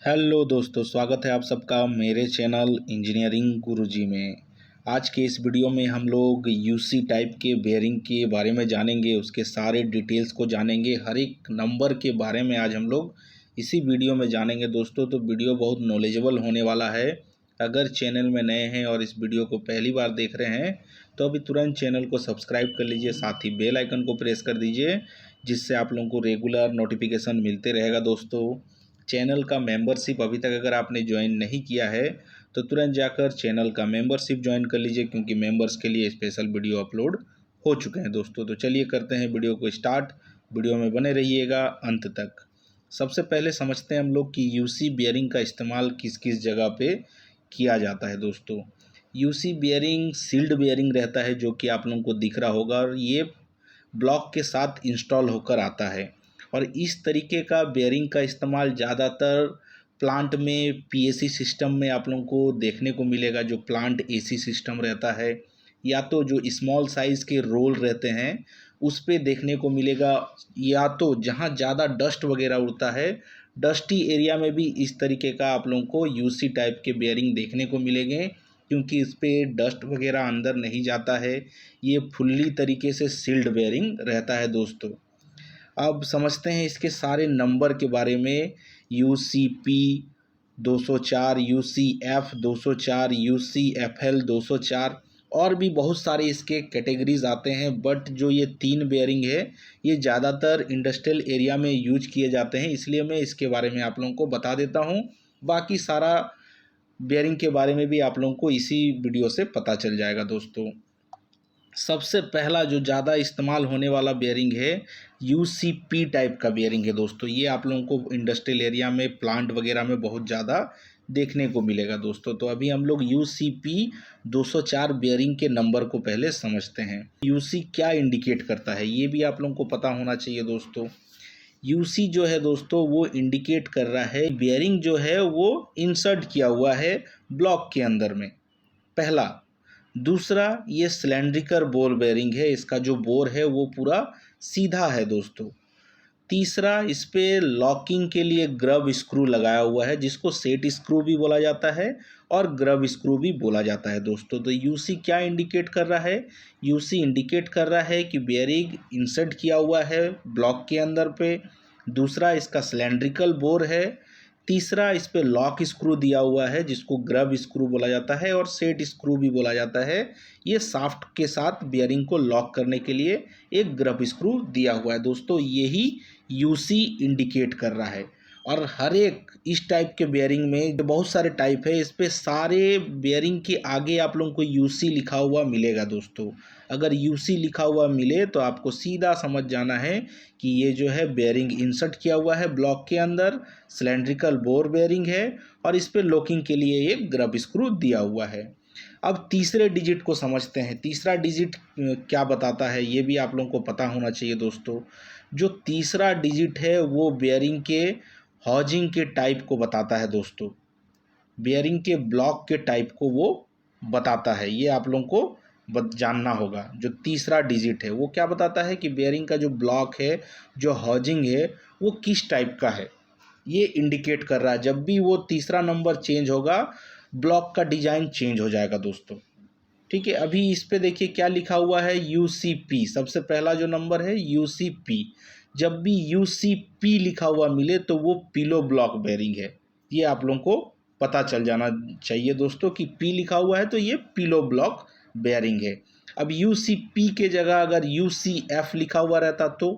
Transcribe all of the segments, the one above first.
Hello दोस्तों, स्वागत है आप सबका मेरे चैनल इंजीनियरिंग गुरुजी में। आज के इस वीडियो में हम लोग यूसी टाइप के बेयरिंग के बारे में जानेंगे, उसके सारे डिटेल्स को जानेंगे, हर एक नंबर के बारे में आज हम लोग इसी वीडियो में जानेंगे दोस्तों। तो वीडियो बहुत नॉलेजेबल होने वाला है। अगर चैनल में नए हैं और इस वीडियो को पहली बार देख रहे हैं तो अभी तुरंत चैनल को सब्सक्राइब कर लीजिए, साथ ही बेल आइकन को प्रेस कर दीजिए, जिससे आप लोगों को रेगुलर नोटिफिकेशन मिलते रहेगा दोस्तों। चैनल का मेंबरशिप अभी तक अगर आपने ज्वाइन नहीं किया है तो तुरंत जाकर चैनल का मेंबरशिप ज्वाइन कर लीजिए, क्योंकि मेंबर्स के लिए स्पेशल वीडियो अपलोड हो चुके हैं दोस्तों। तो चलिए करते हैं वीडियो को स्टार्ट। वीडियो में बने रहिएगा अंत तक। सबसे पहले समझते हैं हम लोग कि यूसी बियरिंग का इस्तेमाल किस किस जगह पे किया जाता है दोस्तों। यूसी बियरिंग सील्ड बियरिंग रहता है, जो कि आप लोगों को दिख रहा होगा, और ये ब्लॉक के साथ इंस्टॉल होकर आता है। और इस तरीके का बेयरिंग का इस्तेमाल ज़्यादातर प्लांट में पीएसी सिस्टम में आप लोगों को देखने को मिलेगा, जो प्लांट एसी सिस्टम रहता है, या तो जो स्मॉल साइज़ के रोल रहते हैं उस पे देखने को मिलेगा, या तो जहाँ ज़्यादा डस्ट वगैरह उड़ता है, डस्टी एरिया में भी इस तरीके का आप लोगों को यूसी टाइप के बेयरिंग देखने को मिलेंगे, क्योंकि इस पे डस्ट वगैरह अंदर नहीं जाता है। ये फुल्ली तरीके से सील्ड बेयरिंग रहता है दोस्तों। अब समझते हैं इसके सारे नंबर के बारे में। UCP 204, UCF 204, UCFL 204 और भी बहुत सारे इसके कैटेगरीज आते हैं। बट जो ये तीन बेयरिंग है ये ज़्यादातर इंडस्ट्रियल एरिया में यूज किए जाते हैं, इसलिए मैं इसके बारे में आप लोगों को बता देता हूँ। बाकी सारा बेयरिंग के बारे में भी आप लोगों को इसी वीडियो से पता चल जाएगा दोस्तों। सबसे पहला जो ज़्यादा इस्तेमाल होने वाला बेयरिंग है UCP टाइप का बेयरिंग है दोस्तों। ये आप लोगों को इंडस्ट्रियल एरिया में प्लांट वगैरह में बहुत ज़्यादा देखने को मिलेगा दोस्तों। तो अभी हम लोग UCP 204 बेयरिंग के नंबर को पहले समझते हैं। UC क्या इंडिकेट करता है ये भी आप लोगों को पता होना चाहिए दोस्तों। UC जो है दोस्तों वो इंडिकेट कर रहा है बेयरिंग जो है वो इंसर्ट किया हुआ है ब्लॉक के अंदर में, पहला। दूसरा, ये सिलेंड्रिकल बोर बेयरिंग है, इसका जो बोर है वो पूरा सीधा है दोस्तों। तीसरा, इस पे लॉकिंग के लिए ग्रब स्क्रू लगाया हुआ है, जिसको सेट स्क्रू भी बोला जाता है और ग्रब स्क्रू भी बोला जाता है दोस्तों। तो यूसी क्या इंडिकेट कर रहा है? यूसी इंडिकेट कर रहा है कि बेयरिंग इंसर्ट किया हुआ है ब्लॉक के अंदर पे। दूसरा, इसका सिलेंड्रिकल बोर है। तीसरा, इस पे लॉक स्क्रू दिया हुआ है, जिसको ग्रब स्क्रू बोला जाता है और सेट स्क्रू भी बोला जाता है। ये शाफ्ट के साथ बेयरिंग को लॉक करने के लिए एक ग्रब स्क्रू दिया हुआ है दोस्तों। यही यूसी इंडिकेट कर रहा है। और हर एक इस टाइप के बेयरिंग में जो बहुत सारे टाइप है, इस पे सारे बेयरिंग के आगे आप लोगों को यूसी लिखा हुआ मिलेगा दोस्तों। अगर यूसी लिखा हुआ मिले तो आपको सीधा समझ जाना है कि ये जो है बेयरिंग इंसर्ट किया हुआ है ब्लॉक के अंदर, सिलेंड्रिकल बोर बेयरिंग है, और इस पे लॉकिंग के लिए एक ग्रब स्क्रू दिया हुआ है। अब तीसरे डिजिट को समझते हैं। तीसरा डिजिट क्या बताता है ये भी आप लोगों को पता होना चाहिए दोस्तों। जो तीसरा डिजिट है वो बेयरिंग के हॉजिंग के टाइप को बताता है दोस्तों। बेयरिंग के ब्लॉक के टाइप को वो बताता है, ये आप लोगों को जानना होगा। जो तीसरा डिजिट है वो क्या बताता है कि बेयरिंग का जो ब्लॉक है, जो हॉजिंग है, वो किस टाइप का है, ये इंडिकेट कर रहा है। जब भी वो तीसरा नंबर चेंज होगा ब्लॉक का डिजाइन चेंज हो जाएगा दोस्तों। ठीक है, अभी इस पे देखिए क्या लिखा हुआ है, UCP। सबसे पहला जो नंबर है UCP। जब भी UCP लिखा हुआ मिले तो वो पिलो ब्लॉक बेयरिंग है, ये आप लोगों को पता चल जाना चाहिए दोस्तों कि P लिखा हुआ है तो ये पिलो ब्लॉक बेयरिंग है। अब UCP के जगह अगर UCF लिखा हुआ रहता तो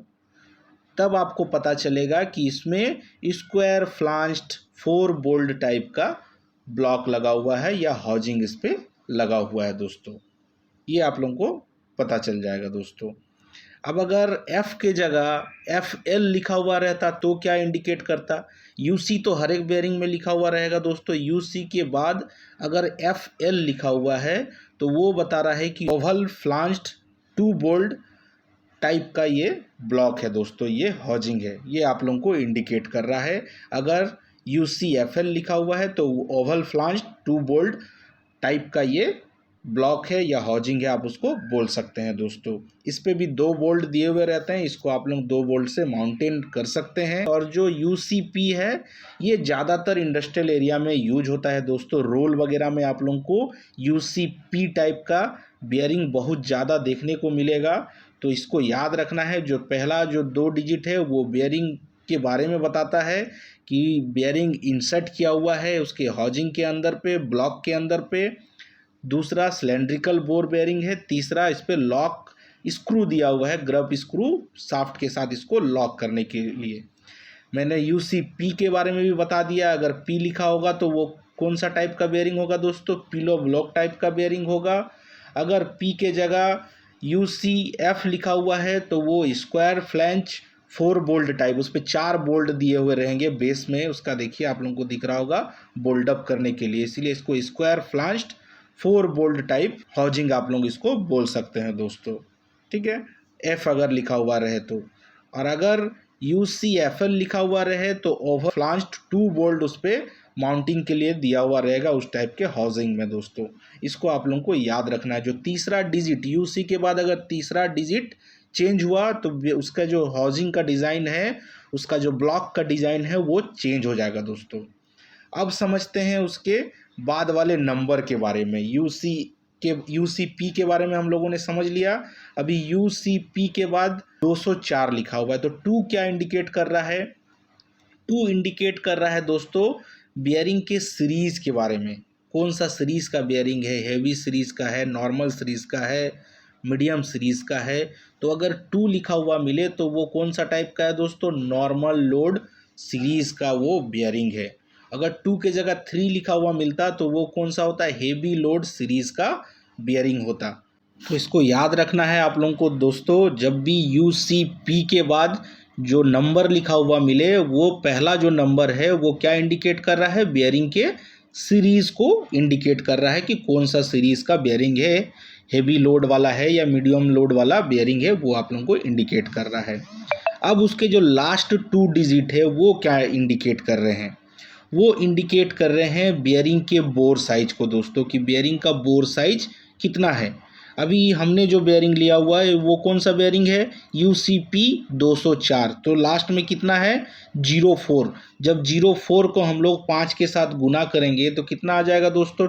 तब आपको पता चलेगा कि इसमें स्क्वायर फ्लांज्ड 4 बोल्ट टाइप का ब्लॉक लगा हुआ है या हाउजिंग इस पे लगा हुआ है दोस्तों। ये आप लोगों को पता चल जाएगा दोस्तों। अब अगर F के जगह FL लिखा हुआ रहता तो क्या इंडिकेट करता? UC तो हर एक बेयरिंग में लिखा हुआ रहेगा दोस्तों। UC के बाद अगर FL लिखा हुआ है तो वो बता रहा है कि ओवल फ्लांज्ड 2 बोल्ट टाइप का ये ब्लॉक है दोस्तों, ये हॉजिंग है, ये आप लोगों को इंडिकेट कर रहा है। अगर UCFL लिखा हुआ है तो ओवल फ्लांज्ड 2 बोल्ट टाइप का ये ब्लॉक है या हाउजिंग है, आप उसको बोल सकते हैं दोस्तों। इस पे भी 2 बोल्ट दिए हुए रहते हैं, इसको आप लोग 2 बोल्ट से माउंटेन कर सकते हैं। और जो यूसीपी है ये ज़्यादातर इंडस्ट्रियल एरिया में यूज होता है दोस्तों। रोल वगैरह में आप लोगों को यूसीपी टाइप का बियरिंग बहुत ज़्यादा देखने को मिलेगा, तो इसको याद रखना है। जो पहला जो 2 डिजिट है वो बियरिंग के बारे में बताता है कि बियरिंग इंसर्ट किया हुआ है उसके हाउजिंग के अंदर पे, ब्लॉक के अंदर पे। दूसरा सिलेंड्रिकल बोर बेयरिंग है। तीसरा इस पे लॉक स्क्रू दिया हुआ है, ग्रब स्क्रू शाफ्ट के साथ इसको लॉक करने के लिए। मैंने यूसीपी के बारे में भी बता दिया। अगर पी लिखा होगा तो वो कौन सा टाइप का बेयरिंग होगा दोस्तों, पिलो ब्लॉक टाइप का बेयरिंग होगा। अगर पी के जगह यूसीएफ लिखा हुआ है तो वो स्क्वायर फ्लैंच 4 बोल्ट टाइप, उस पर 4 बोल्ट दिए हुए रहेंगे बेस में, उसका देखिए आप लोगों को दिख रहा होगा, बोल्ड अप करने के लिए, इसीलिए इसको स्क्वायर फ्लैंच्ड 4 बोल्ट टाइप हाउजिंग आप लोग इसको बोल सकते हैं दोस्तों। ठीक है, एफ अगर लिखा हुआ रहे तो। और अगर UCFL लिखा हुआ रहे तो ओवर फ्लांच्ड 2 बोल्ट उस पर माउंटिंग के लिए दिया हुआ रहेगा उस टाइप के हाउसिंग में दोस्तों। इसको आप लोगों को याद रखना है। जो तीसरा डिजिट यूसी के बाद अगर तीसरा डिजिट चेंज हुआ तो उसका जो हाउसिंग का डिज़ाइन है, उसका जो ब्लॉक का डिज़ाइन है वो चेंज हो जाएगा दोस्तों। अब समझते हैं उसके बाद वाले नंबर के बारे में। यूसीपी के बारे में हम लोगों ने समझ लिया। अभी यूसीपी के बाद 204 लिखा हुआ है, तो 2 क्या इंडिकेट कर रहा है? 2 इंडिकेट कर रहा है दोस्तों बियरिंग के सीरीज़ के बारे में। कौन सा सीरीज़ का बियरिंग है, हेवी सीरीज़ का है, नॉर्मल सीरीज़ का है, मीडियम सीरीज़ का है। तो अगर 2 लिखा हुआ मिले तो वो कौन सा टाइप का है दोस्तों, नॉर्मल लोड सीरीज़ का वो बियरिंग है। अगर 2 के जगह 3 लिखा हुआ मिलता तो वो कौन सा होता है, हेवी लोड सीरीज़ का बियरिंग होता। तो इसको याद रखना है आप लोगों को दोस्तों। जब भी यूसीपी के बाद जो नंबर लिखा हुआ मिले, वो पहला जो नंबर है वो क्या इंडिकेट कर रहा है, बियरिंग के सीरीज़ को इंडिकेट कर रहा है कि कौन सा सीरीज़ का बियरिंग है, हेवी लोड वाला है या मीडियम लोड वाला बियरिंग है, वो आप लोगों को इंडिकेट कर रहा है। अब उसके जो लास्ट 2 डिजिट है वो क्या इंडिकेट कर रहे हैं, वो इंडिकेट कर रहे हैं बियरिंग के बोर साइज को दोस्तों, कि बियरिंग का बोर साइज कितना है। अभी हमने जो बेयरिंग लिया हुआ है वो कौन सा बेयरिंग है, UCP 204। तो लास्ट में कितना है, 04। जब 04 को हम लोग 5 के साथ गुना करेंगे तो कितना आ जाएगा दोस्तों,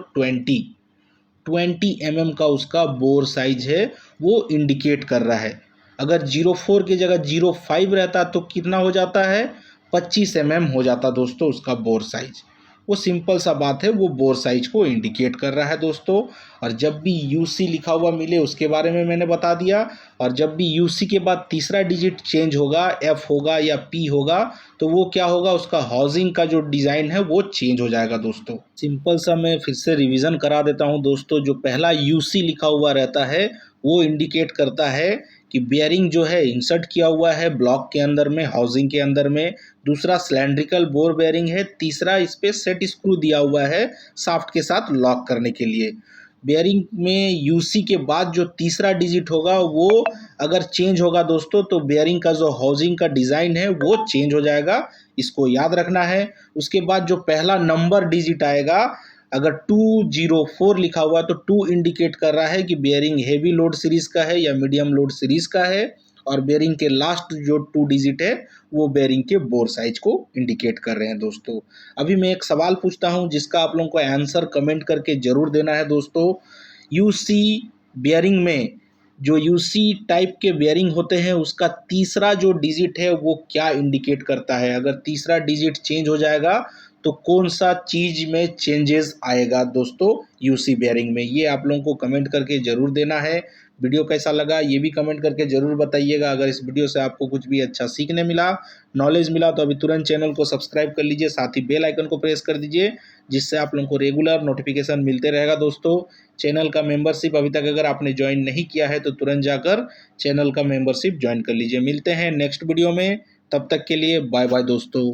20 mm का उसका बोर साइज है, वो इंडिकेट कर रहा है। अगर 04 की जगह 05 रहता तो कितना हो जाता है, 25 mm हो जाता दोस्तों उसका बोर साइज। वो सिंपल सा बात है, वो बोर साइज को इंडिकेट कर रहा है दोस्तों। और जब भी यूसी लिखा हुआ मिले उसके बारे में मैंने बता दिया। और जब भी यूसी के बाद तीसरा डिजिट चेंज होगा, एफ होगा या पी होगा, तो वो क्या होगा, उसका हाउसिंग का जो डिज़ाइन है वो चेंज हो जाएगा दोस्तों। सिंपल सा मैं फिर से रिवीजन करा देता हूँ दोस्तों। जो पहला यूसी लिखा हुआ रहता है वो इंडिकेट करता है कि बियरिंग जो है इंसर्ट किया हुआ है ब्लॉक के अंदर में, हाउसिंग के अंदर में। दूसरा सिलेंड्रिकल बोर बेयरिंग है। तीसरा इस पे सेट स्क्रू दिया हुआ है शाफ्ट के साथ लॉक करने के लिए। बेयरिंग में यूसी के बाद जो तीसरा डिजिट होगा वो अगर चेंज होगा दोस्तों तो बेयरिंग का जो हाउसिंग का डिज़ाइन है वो चेंज हो जाएगा, इसको याद रखना है। उसके बाद जो पहला नंबर डिजिट आएगा, अगर 204 लिखा हुआ तो 2 इंडिकेट कर रहा है कि बेयरिंग हेवी लोड सीरीज़ का है या मीडियम लोड सीरीज़ का है। और बेयरिंग के लास्ट जो 2 डिजिट है वो बेयरिंग के बोर साइज को इंडिकेट कर रहे हैं दोस्तों। अभी मैं एक सवाल पूछता हूं जिसका आप लोगों को आंसर कमेंट करके ज़रूर देना है दोस्तों। यूसी बेयरिंग में जो यूसी टाइप के बेयरिंग होते हैं उसका तीसरा जो डिजिट है वो क्या इंडिकेट करता है। अगर तीसरा डिजिट चेंज हो जाएगा तो कौन सा चीज़ में चेंजेस आएगा दोस्तों यूसी बेयरिंग में, ये आप लोगों को कमेंट करके ज़रूर देना है। वीडियो कैसा लगा ये भी कमेंट करके ज़रूर बताइएगा। अगर इस वीडियो से आपको कुछ भी अच्छा सीखने मिला, नॉलेज मिला, तो अभी तुरंत चैनल को सब्सक्राइब कर लीजिए, साथ ही बेल आइकन को प्रेस कर दीजिए, जिससे आप लोगों को रेगुलर नोटिफिकेशन मिलते रहेगा दोस्तों। चैनल का मेंबरशिप अभी तक अगर आपने ज्वाइन नहीं किया है तो तुरंत जाकर चैनल का मेंबरशिप ज्वाइन कर लीजिए। मिलते हैं नेक्स्ट वीडियो में, तब तक के लिए बाय बाय दोस्तों।